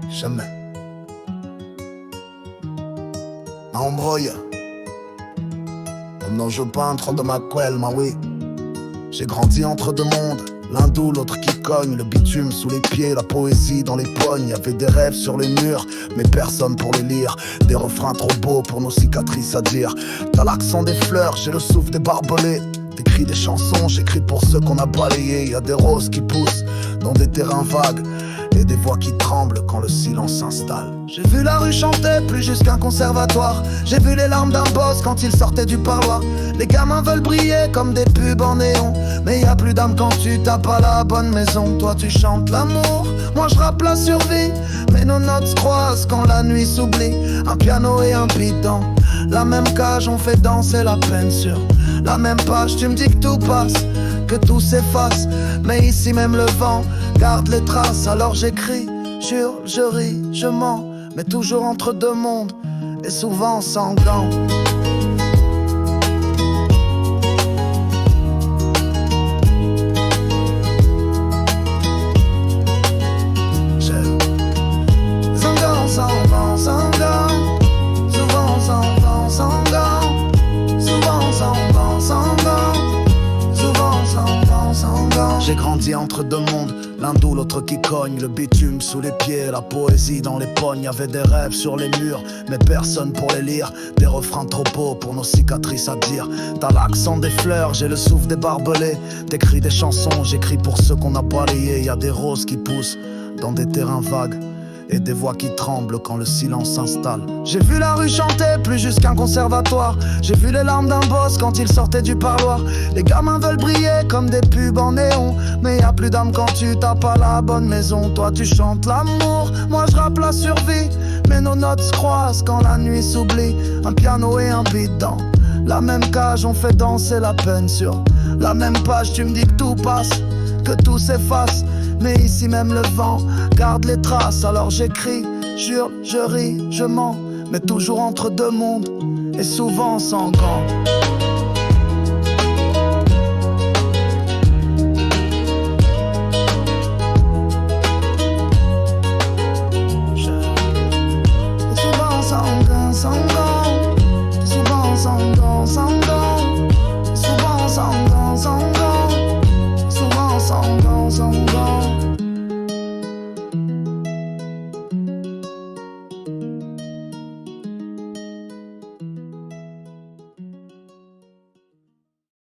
jamais. Ma embrouille, comme dans je peintre de ma quelle, ma oui. J'ai grandi entre deux mondes, l'un doux, l'autre qui cogne, le bitume sous les pieds, la poésie dans les pognes. Y'avait des rêves sur les murs, mais personne pour les lire. Des refrains trop beaux pour nos cicatrices à dire. T'as l'accent des fleurs, j'ai le souffle des barbelés. T'écris des chansons, j'écris pour ceux qu'on a balayés. Y'a des roses qui poussent dans des terrains vagues et des voix qui tremblent quand le silence s'installe. J'ai vu la rue chanter plus juste qu'un conservatoire. J'ai vu les larmes d'un boss quand il sortait du parloir. Les gamins veulent briller comme des pubs en néon, mais y a plus d'âme quand tu tapes à la bonne maison. Toi tu chantes l'amour, moi je rappe la survie. Mais nos notes se croisent quand la nuit s'oublie. Un piano et un beat dans la même cage, on fait danser la peine sur la même page. Tu me dis que tout passe, que tout s'efface, mais ici même le vent garde les traces. Alors j'écris, jure, je ris, je mens, mais toujours entre deux mondes et souvent sans gants. Sans gants, sans vent, sans gants, souvent sans vent, sans gants, souvent sans vent, sans gants, souvent sans vent, sans gants. J'ai grandi entre deux mondes, l'un doux, l'autre qui cogne, le bitume sous les pieds, la poésie dans les pognes. Y'avait des rêves sur les murs, mais personne pour les lire. Des refrains trop beaux pour nos cicatrices à dire. T'as l'accent des fleurs, j'ai le souffle des barbelés. T'écris des chansons, j'écris pour ceux qu'on a balayés. Y'a des roses qui poussent dans des terrains vagues et des voix qui tremblent quand le silence s'installe. J'ai vu la rue chanter plus juste qu'un conservatoire. J'ai vu les larmes d'un boss quand il sortait du parloir. Les gamins veulent briller comme des pubs en néon, mais y a plus d'âme quand tu tapes à la bonne maison. Toi tu chantes l'amour, moi je rappe la survie. Mais nos notes se croisent quand la nuit s'oublie. Un piano et un beat dans la même cage, on fait danser la peine sur la même page. Tu me dis que tout passe, que tout s'efface, mais ici même le vent garde les traces. Alors j'écris, jure, je ris, je mens, mais toujours entre deux mondes et souvent sans gants. Souvent sans gants, sans gants, souvent sans gants, sans gants, souvent sans gants, sans gants, souvent sans gants, sans gants.